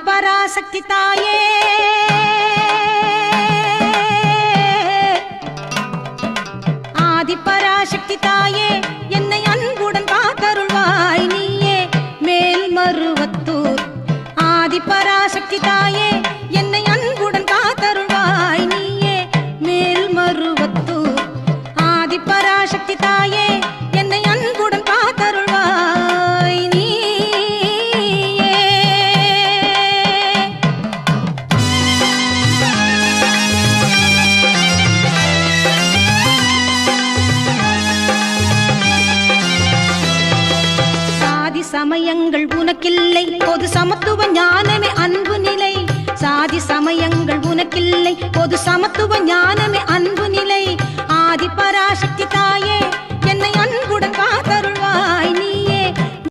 ஆதிபராசக்தி தாயே ஆதிபராசக்தி தாயே என்னை அன்புடன் காத்தருள்வாய் நீயே மேல்மருவத்தூர் ஆதிபராசக்தி தாயே என்னை அன்புடன் காத்தருள்வாய் நீயே மேல்மருவத்தூர் ஆதிபராசக்தி தாயே என்னை அன்புடன் காத்தருள்வாய் நீயே. சாதி சமயங்கள் உனக்கில்லை பொது சமத்துவ ஞானமே அன்பு நிலை சாதி சமயங்கள் உனக்கில்லை பொது சமத்துவ ஞானமே அன்பு நிலை ஆதிபராசக்தி தாயே